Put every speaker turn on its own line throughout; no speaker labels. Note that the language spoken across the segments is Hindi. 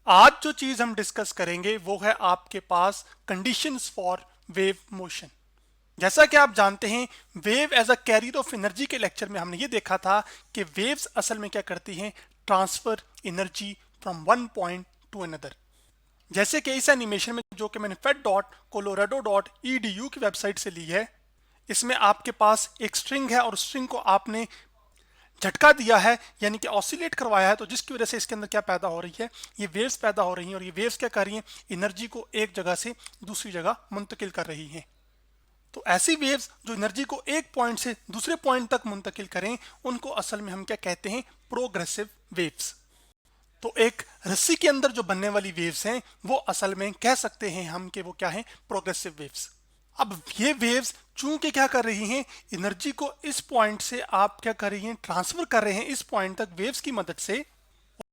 आज जो चीज हम डिस्कस करेंगे वो है आपके पास कंडीशंस फॉर वेव मोशन। जैसा कि आप जानते हैं, wave as a carrier of energy के लेक्चर में हमने ये देखा था कि वेव्स असल में क्या करती हैं, transfer energy from one point two another. जैसे कि इस एनिमेशन में जो कि मैंने fed.colorado.edu की वेबसाइट से ली है, इसमें आपके पास एक स्ट्रिंग है और स्ट्रिंग को आपने झटका दिया है, यानी कि ऑसिलेट करवाया है, तो जिसकी वजह से इसके अंदर क्या पैदा हो रही है, ये वेव्स पैदा हो रही हैं। और ये वेव्स क्या कर रही हैं, एनर्जी को एक जगह से दूसरी जगह मुंतकिल कर रही हैं। तो ऐसी वेव्स जो एनर्जी को एक पॉइंट से दूसरे पॉइंट तक मुंतकिल करें, उनको असल में हम क्या कहते हैं, प्रोग्रेसिव वेव्स। तो एक रस्सी के अंदर जो बनने वाली वेव्स हैं वो असल में कह सकते हैं हम कि वो क्या है, प्रोग्रेसिव वेव्स। अब ये वेव्स चूंकि क्या कर रही हैं, एनर्जी को इस पॉइंट से आप क्या कर रही हैं, ट्रांसफर कर रहे हैं इस पॉइंट तक वेव्स की मदद से।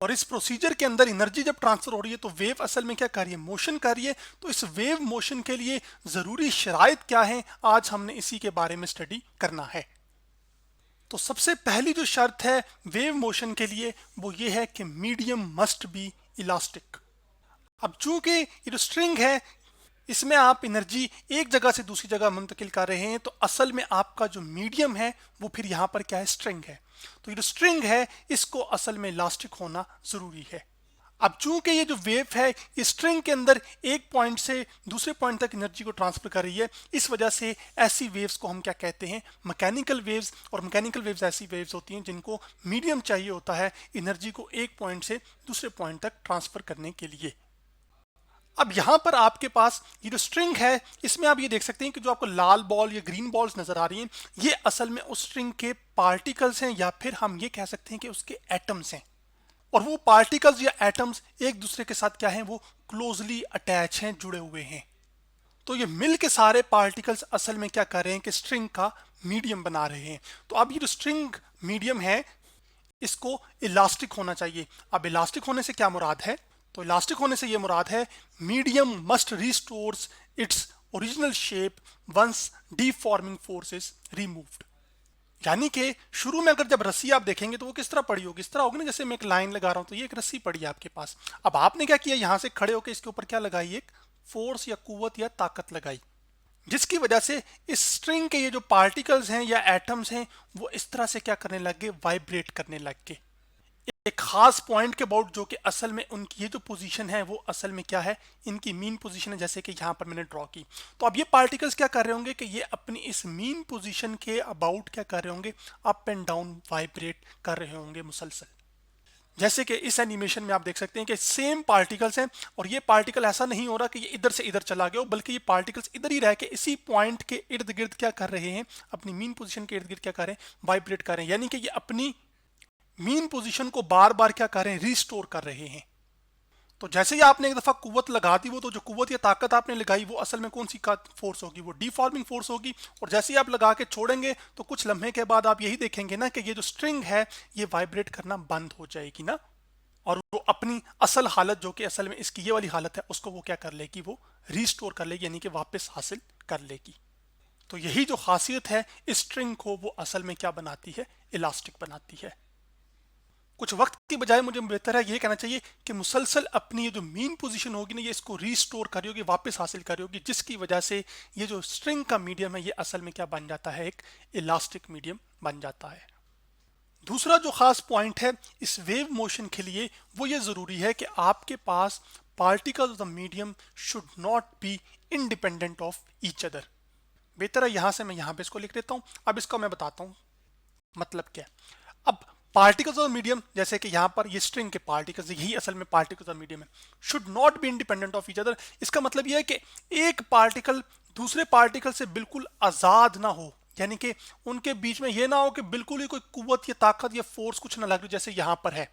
और इस प्रोसीजर के अंदर एनर्जी जब ट्रांसफर हो रही है तो वेव असल में क्या कर रही है, मोशन कर रही है। तो इस वेव मोशन के लिए जरूरी शराइत क्या है, आज हमने इसी के बारे में स्टडी करना है। तो सबसे पहली जो शर्त है वेव मोशन के लिए वो ये है कि मीडियम मस्ट बी इलास्टिक। अब चूंकि ये जो स्ट्रिंग है, इसमें आप एनर्जी एक जगह से दूसरी जगह मुंतकिल कर रहे हैं, तो असल में आपका जो मीडियम है वो फिर यहाँ पर क्या है, स्ट्रिंग है। तो ये जो स्ट्रिंग है इसको असल में इलास्टिक होना जरूरी है। अब चूंकि ये जो वेव है इस स्ट्रिंग के अंदर एक पॉइंट से दूसरे पॉइंट तक एनर्जी को ट्रांसफर कर रही है, इस वजह से ऐसी वेव्स को हम क्या कहते हैं, मैकेनिकल वेव्स। और मैकेनिकल वेव्स ऐसी वेव्स होती हैं जिनको मीडियम चाहिए होता है एनर्जी को एक पॉइंट से दूसरे पॉइंट तक ट्रांसफर करने के लिए। अब यहां पर आपके पास ये जो स्ट्रिंग है, इसमें आप ये देख सकते हैं कि जो आपको लाल बॉल या ग्रीन बॉल्स नजर आ रही हैं, ये असल में उस स्ट्रिंग के पार्टिकल्स हैं, या फिर हम ये कह सकते हैं कि उसके एटम्स हैं। और वो पार्टिकल्स या एटम्स एक दूसरे के साथ क्या हैं, वो क्लोजली अटैच हैं, जुड़े हुए हैं। तो ये मिल के सारे पार्टिकल्स असल में क्या कर रहे हैं कि स्ट्रिंग का मीडियम बना रहे हैं। तो अब ये जो स्ट्रिंग मीडियम है इसको इलास्टिक होना चाहिए। अब इलास्टिक होने से क्या मुराद है, तो इलास्टिक होने से ये मुराद है medium must restores its original shape once deforming force is removed. यानी कि शुरू में अगर जब रस्सी आप देखेंगे तो वो किस तरह पड़ी होगी, इस तरह होगी ना, जैसे मैं एक लाइन लगा रहा हूं तो ये एक रस्सी पड़ी है आपके पास। अब आपने क्या किया, यहां से खड़े होकर इसके ऊपर क्या लगाई, एक फोर्स या कुव्वत या ताकत लगाई, जिसकी वजह से इस स्ट्रिंग के ये जो पार्टिकल्स हैं या एटम्स हैं वो इस तरह से क्या करने लग गए, वाइब्रेट करने लग गए एक खास पॉइंट के अबाउट, जो कि असल में उनकी ये जो पोजीशन है वो असल में क्या है, इनकी मीन पोजीशन है, जैसे कि यहाँ पर मैंने ड्रॉ की। तो अब ये पार्टिकल्स क्या कर रहे होंगे कि ये अपनी इस मीन पोजीशन के अबाउट क्या कर रहे होंगे, अप एंड डाउन वाइब्रेट कर रहे होंगे मुसलसल। जैसे कि इस एनिमेशन में आप देख सकते हैं कि सेम पार्टिकल्स हैं, और ये पार्टिकल ऐसा नहीं हो रहा कि ये इधर से इधर चला गया हो, बल्कि ये पार्टिकल्स इधर ही रह के इसी पॉइंट के इर्द गिर्द क्या कर रहे हैं, अपनी मीन पोजीशन के इर्द गिर्द क्या कर रहे हैं, वाइब्रेट कर रहे हैं। यानी कि ये अपनी मीन पोजीशन को बार बार क्या कर रहे हैं, रिस्टोर कर रहे हैं। तो जैसे ही आपने एक दफा कुव्वत लगा दी, वो तो जो कुव्वत या ताकत आपने लगाई वो असल में कौन सी फोर्स होगी, वो डीफॉर्मिंग फोर्स होगी। और जैसे ही आप लगा के छोड़ेंगे तो कुछ लम्हे के बाद आप यही देखेंगे ना कि ये जो स्ट्रिंग है ये वाइब्रेट करना बंद हो जाएगी ना, और वो अपनी असल हालत, जो कि असल में इसकी ये वाली हालत है, उसको वो क्या कर लेगी, वो रिस्टोर कर लेगी, यानी कि वापस हासिल कर लेगी। तो यही जो खासियत है इस स्ट्रिंग को, वो असल में क्या बनाती है, इलास्टिक बनाती है। कुछ वक्त की बजाय मुझे बेहतर है ये कहना चाहिए कि मुसलसल अपनी ये जो मीन पोजीशन होगी ना, ये इसको रीस्टोर करी होगी, वापस हासिल करी होगी, जिसकी वजह से ये जो स्ट्रिंग का मीडियम है ये असल में क्या बन जाता है, एक इलास्टिक मीडियम बन जाता है। दूसरा जो खास पॉइंट है इस वेव मोशन के लिए, वो ये जरूरी है कि आपके पास particles of the medium should not be independent of each other. बेहतर है यहां से मैं यहां पे इसको लिख देता हूं, अब इसको मैं बताता हूं मतलब क्या है। अब पार्टिकल्स ऑफ मीडियम, जैसे कि यहाँ पर ये स्ट्रिंग के पार्टिकल्स, यही असल में पार्टिकल्स ऑफ मीडियम है, should not be independent of each other. इसका मतलब ये है कि एक पार्टिकल दूसरे पार्टिकल से बिल्कुल आजाद ना हो, यानी कि उनके बीच में ये ना हो कि बिल्कुल ही कोई कुव्वत या ताकत या फोर्स कुछ ना लग रही, जैसे यहाँ पर है।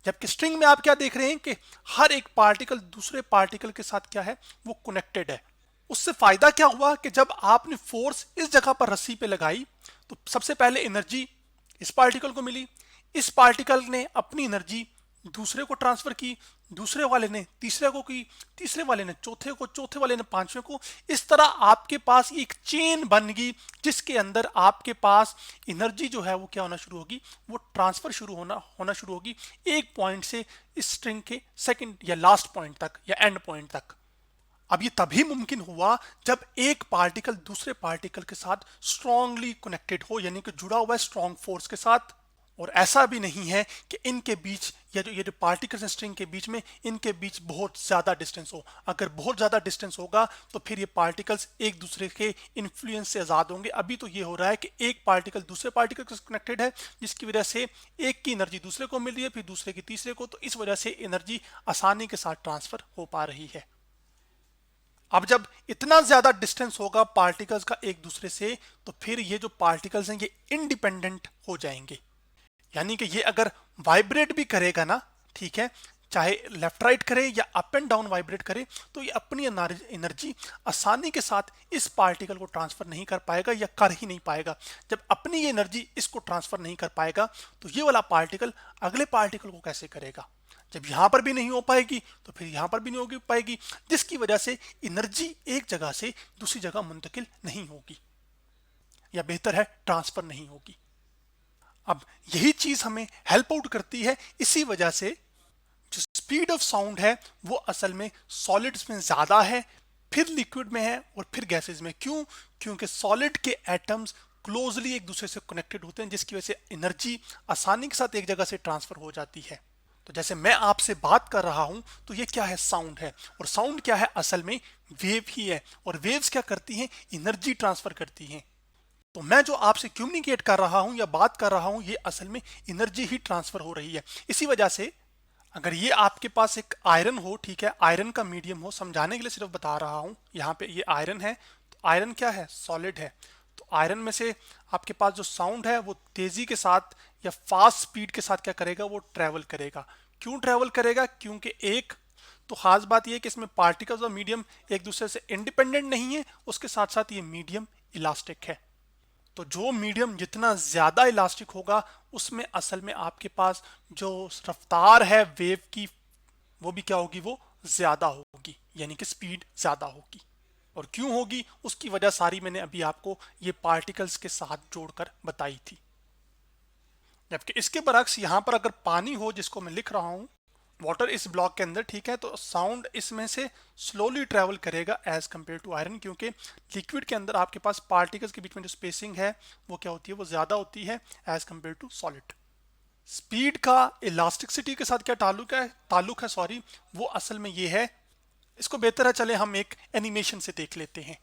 जबकि स्ट्रिंग में आप क्या देख रहे हैं कि हर एक पार्टिकल दूसरे पार्टिकल के साथ क्या है, वो कनेक्टेड है। उससे फायदा क्या हुआ कि जब आपने फोर्स इस जगह पर रस्सी पे लगाई तो सबसे पहले एनर्जी इस पार्टिकल को मिली, इस पार्टिकल ने अपनी एनर्जी दूसरे को ट्रांसफर की, दूसरे वाले ने तीसरे को की, तीसरे वाले ने चौथे को, चौथे वाले ने पांचवें को। इस तरह आपके पास एक चेन बन गई जिसके अंदर आपके पास एनर्जी जो है वो क्या होना शुरू होगी, वो ट्रांसफर होना शुरू होगी एक पॉइंट से इस स्ट्रिंग के सेकंड या लास्ट पॉइंट तक या एंड पॉइंट तक। अब ये तभी मुमकिन हुआ जब एक पार्टिकल दूसरे पार्टिकल के साथ स्ट्रांगली कनेक्टेड हो, यानी कि जुड़ा हुआ है स्ट्रांग फोर्स के साथ। और ऐसा भी नहीं है कि इनके बीच या जो ये जो पार्टिकल्स हैं स्ट्रिंग के बीच में, इनके बीच बहुत ज्यादा डिस्टेंस हो। अगर बहुत ज्यादा डिस्टेंस होगा तो फिर ये पार्टिकल्स एक दूसरे के इन्फ्लुएंस से आजाद होंगे। अभी तो ये हो रहा है कि एक पार्टिकल दूसरे पार्टिकल से कनेक्टेड है, जिसकी वजह से एक की एनर्जी दूसरे को मिल रही है, फिर दूसरे की तीसरे को, तो इस वजह से एनर्जी आसानी के साथ ट्रांसफर हो पा रही है। अब जब इतना ज्यादा डिस्टेंस होगा पार्टिकल्स का एक दूसरे से, तो फिर ये जो पार्टिकल्स हैं ये इंडिपेंडेंट हो जाएंगे। यानी कि ये अगर वाइब्रेट भी करेगा ना, ठीक है, चाहे लेफ्ट राइट करे या अप एंड डाउन वाइब्रेट करे, तो ये अपनी एनर्जी आसानी के साथ इस पार्टिकल को ट्रांसफर नहीं कर पाएगा या कर ही नहीं पाएगा। जब अपनी ये एनर्जी इसको ट्रांसफर नहीं कर पाएगा तो ये वाला पार्टिकल अगले पार्टिकल को कैसे करेगा। जब यहां पर भी नहीं हो पाएगी तो फिर यहां पर भी नहीं हो पाएगी, जिसकी वजह से एनर्जी एक जगह से दूसरी जगह मुंतकिल नहीं होगी, या बेहतर है ट्रांसफर नहीं होगी। अब यही चीज हमें हेल्प आउट करती है। इसी वजह से जो स्पीड ऑफ साउंड है वो असल में सॉलिड्स में ज्यादा है, फिर लिक्विड में है और फिर गैसेस में। क्यों? क्योंकि सॉलिड के एटम्स क्लोजली एक दूसरे से कनेक्टेड होते हैं, जिसकी वजह से एनर्जी आसानी के साथ एक जगह से ट्रांसफर हो जाती है। तो जैसे मैं आपसे बात कर रहा हूं तो ये क्या है, साउंड है। और साउंड क्या है, असल में वेव ही है। और वेव्स क्या करती हैं, एनर्जी ट्रांसफर करती हैं। तो मैं जो आपसे कम्युनिकेट कर रहा हूं या बात कर रहा हूं, ये असल में एनर्जी ही ट्रांसफर हो रही है। इसी वजह से अगर ये आपके पास एक आयरन हो, ठीक है, आयरन का मीडियम हो, समझाने के लिए सिर्फ बता रहा हूं, यहाँ पे ये आयरन है, तो आयरन क्या है, सॉलिड है। तो आयरन में से आपके पास जो साउंड है वो तेजी के साथ या फास्ट स्पीड के साथ क्या करेगा, वो ट्रेवल करेगा। क्यों ट्रेवल करेगा? क्योंकि एक तो खास बात यह है कि इसमें पार्टिकल्स और मीडियम एक दूसरे से इंडिपेंडेंट नहीं है, उसके साथ साथ ये मीडियम इलास्टिक है। तो जो मीडियम जितना ज्यादा इलास्टिक होगा उसमें असल में आपके पास जो रफ्तार है वेव की वो भी क्या होगी, वो ज्यादा होगी, यानी कि स्पीड ज्यादा होगी। और क्यों होगी उसकी वजह सारी मैंने अभी आपको ये पार्टिकल्स के साथ जोड़कर बताई थी। जबकि इसके बरक्स यहां पर अगर पानी हो, जिसको मैं लिख रहा हूं वाटर इस ब्लॉक के अंदर, ठीक है, तो साउंड इसमें से स्लोली ट्रेवल करेगा एज कंपेयर टू आयरन, क्योंकि लिक्विड के अंदर आपके पास पार्टिकल्स के बीच में जो स्पेसिंग है वो क्या होती है, वो ज्यादा होती है as compare to solid. Speed का इलास्टिसिटी के साथ क्या ताल्लुक है सॉरी, वो असल में ये है। इसको बेहतर है चले हम एक एनिमेशन से देख लेते हैं।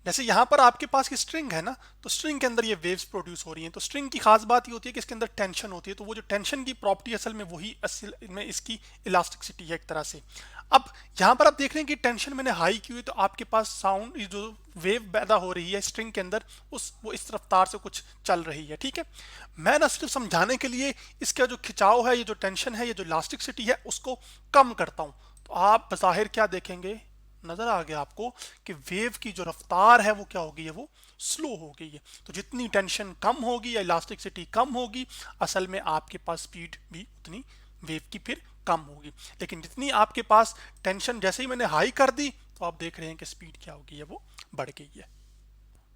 जैसे यहाँ पर आपके पास ये स्ट्रिंग है ना, तो स्ट्रिंग के अंदर ये वेव्स प्रोड्यूस हो रही हैं। तो स्ट्रिंग की खास बात ये होती है कि इसके अंदर टेंशन होती है, तो वो जो टेंशन की प्रॉपर्टी असल में वही असल में इसकी इलास्टिसिटी है एक तरह से। अब यहाँ पर आप देख रहे हैं कि टेंशन मैंने हाई की हुई, तो आपके पास साउंड जो वेव पैदा हो रही है स्ट्रिंग के अंदर वो इस रफ्तार से कुछ चल रही है, ठीक है। मैं ना सिर्फ समझाने के लिए इसका जो खिंचाव है, ये जो टेंशन है, ये जो इलास्टिसिटी है, उसको कम करता हूँ। तो आप बज़ाहिर क्या देखेंगे, नजर आ गया आपको कि वेव की जो रफ्तार है वो क्या हो गई है, वो स्लो हो गई है। तो जितनी टेंशन कम होगी या इलास्टिसिटी कम होगी, असल में आपके पास स्पीड भी उतनी वेव की फिर कम होगी। लेकिन जितनी आपके पास टेंशन जैसे ही मैंने हाई कर दी, तो आप देख रहे हैं कि स्पीड क्या हो गई है, वो बढ़ गई है।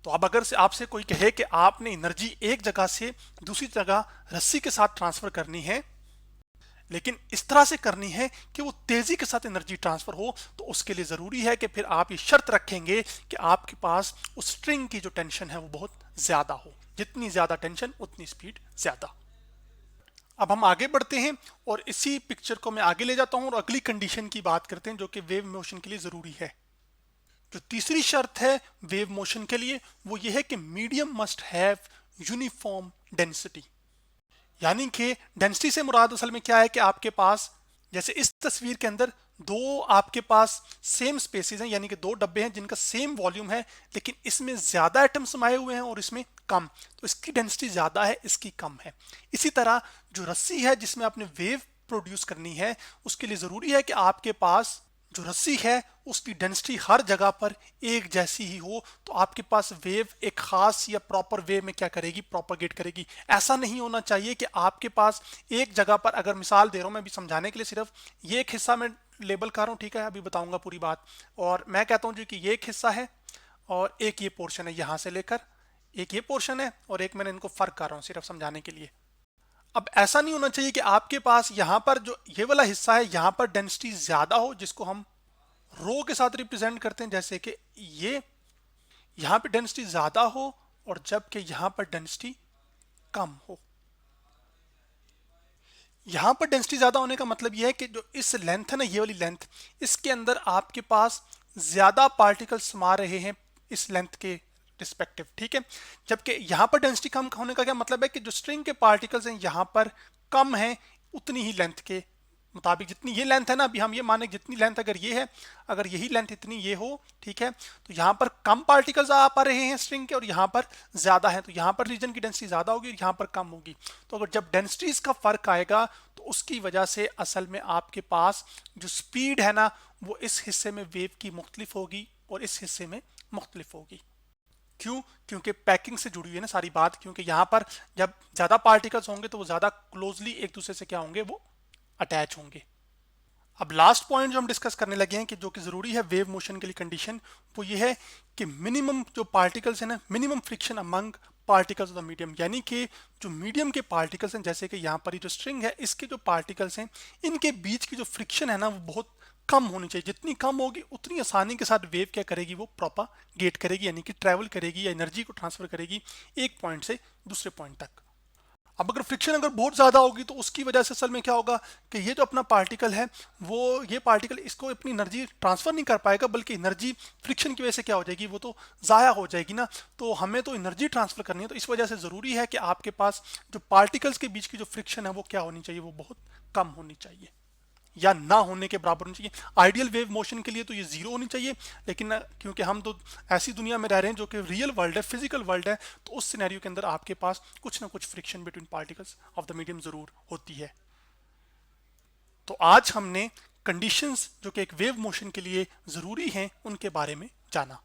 तो अब अगर से आपसे कोई कहे कि आपने एनर्जी एक जगह से दूसरी जगह रस्सी के साथ ट्रांसफर करनी है, लेकिन इस तरह से करनी है कि वो तेजी के साथ एनर्जी ट्रांसफर हो, तो उसके लिए जरूरी है कि फिर आप ये शर्त रखेंगे कि आपके पास उस स्ट्रिंग की जो टेंशन है वो बहुत ज्यादा हो। जितनी ज्यादा टेंशन उतनी स्पीड ज्यादा। अब हम आगे बढ़ते हैं और इसी पिक्चर को मैं आगे ले जाता हूं और अगली कंडीशन की बात करते हैं जो कि वेव मोशन के लिए जरूरी है। जो तीसरी शर्त है वेव मोशन के लिए वो ये है कि medium must have uniform density. यानी कि डेंसिटी से मुराद असल में क्या है कि आपके पास जैसे इस तस्वीर के अंदर दो आपके पास सेम स्पेसिस हैं, यानी कि दो डब्बे हैं जिनका सेम वॉल्यूम है, लेकिन इसमें ज्यादा एटम समाये हुए हैं और इसमें कम, तो इसकी डेंसिटी ज्यादा है, इसकी कम है। इसी तरह जो रस्सी है जिसमें आपने वेव प्रोड्यूस करनी है, उसके लिए जरूरी है कि आपके पास जो रस्सी है उसकी डेंसिटी हर जगह पर एक जैसी ही हो, तो आपके पास वेव एक खास या प्रॉपर वे में क्या करेगी, प्रोपागेट करेगी। ऐसा नहीं होना चाहिए कि आपके पास एक जगह पर, अगर मिसाल दे रहा हूं मैं अभी समझाने के लिए, सिर्फ ये एक हिस्सा मैं लेबल कर रहा हूं, ठीक है, अभी बताऊंगा पूरी बात, और मैं कहता हूं जी कि ये एक हिस्सा है और एक ये पोर्शन है, यहां से लेकर एक ये पोर्शन है, और एक मैंने इनको फर्क कर रहा हूं सिर्फ समझाने के लिए। अब ऐसा नहीं होना चाहिए कि आपके पास यहां पर जो ये वाला हिस्सा है यहां पर डेंसिटी ज्यादा हो, जिसको हम रो के साथ रिप्रेजेंट करते हैं, जैसे कि ये यहां पे डेंसिटी ज्यादा हो और जबकि यहां पर डेंसिटी कम हो। यहां पर डेंसिटी ज्यादा होने का मतलब यह है कि जो इस लेंथ है ना, ये वाली लेंथ, इसके अंदर आपके पास ज्यादा पार्टिकल्स समा रहे हैं इस लेंथ के रिस्पेक्टिव, ठीक है। जबकि यहां पर डेंसिटी कम होने का क्या मतलब है कि जो स्ट्रिंग के पार्टिकल्स हैं यहां पर कम है उतनी ही लेंथ के मुताबिक। जितनी ये लेंथ है ना, अभी हम ये माने जितनी लेंथ अगर ये है, अगर यही लेंथ इतनी ये हो, ठीक है, तो यहाँ पर कम पार्टिकल्स आ पा रहे हैं स्ट्रिंग के और यहाँ पर ज्यादा है, तो यहाँ पर रीजन की डेंसिटी ज्यादा होगी और यहाँ पर कम होगी। तो अगर जब डेंसिटीज का फर्क आएगा तो उसकी वजह से असल में आपके पास जो स्पीड है ना, वो इस हिस्से में वेव की मुख्तलिफ होगी और इस हिस्से में मुख्तलिफ होगी। क्यों? क्योंकि पैकिंग से जुड़ी हुई है ना सारी बात, क्योंकि यहाँ पर जब ज्यादा पार्टिकल्स होंगे तो वो ज्यादा क्लोजली एक दूसरे से क्या होंगे, वो अटैच होंगे। अब लास्ट पॉइंट जो हम डिस्कस करने लगे हैं कि जो कि जरूरी है वेव मोशन के लिए कंडीशन, वो ये है कि मिनिमम जो पार्टिकल्स है ना, minimum friction among particles of the medium, यानी कि जो मीडियम के पार्टिकल्स हैं, जैसे कि यहाँ पर ये जो स्ट्रिंग है इसके जो पार्टिकल्स हैं, इनके बीच की जो फ्रिक्शन है ना वो बहुत कम होनी चाहिए। जितनी कम होगी उतनी आसानी के साथ वेव क्या करेगी, वो प्रोपागेट करेगी, यानी कि ट्रैवल करेगी या एनर्जी को ट्रांसफर करेगी एक पॉइंट से दूसरे पॉइंट तक। अब अगर फ्रिक्शन अगर बहुत ज्यादा होगी तो उसकी वजह से असल में क्या होगा कि ये जो अपना पार्टिकल है, वो ये पार्टिकल इसको अपनी एनर्जी ट्रांसफर नहीं कर पाएगा, बल्कि एनर्जी फ्रिक्शन की वजह से क्या हो जाएगी, वो तो जाया हो जाएगी ना। तो हमें तो एनर्जी ट्रांसफर करनी है, तो इस वजह से जरूरी है कि आपके पास जो पार्टिकल्स के बीच की जो फ्रिक्शन है वो क्या होनी चाहिए, वो बहुत कम होनी चाहिए या ना होने के बराबर होनी चाहिए। आइडियल वेव मोशन के लिए तो ये जीरो होनी चाहिए, लेकिन क्योंकि हम तो ऐसी दुनिया में रह रहे हैं जो कि रियल वर्ल्ड है, फिजिकल वर्ल्ड है, तो उस सिनेरियो के अंदर आपके पास कुछ ना कुछ friction between particles of the medium जरूर होती है। तो आज हमने कंडीशंस जो कि एक वेव मोशन के लिए जरूरी हैं उनके बारे में जाना।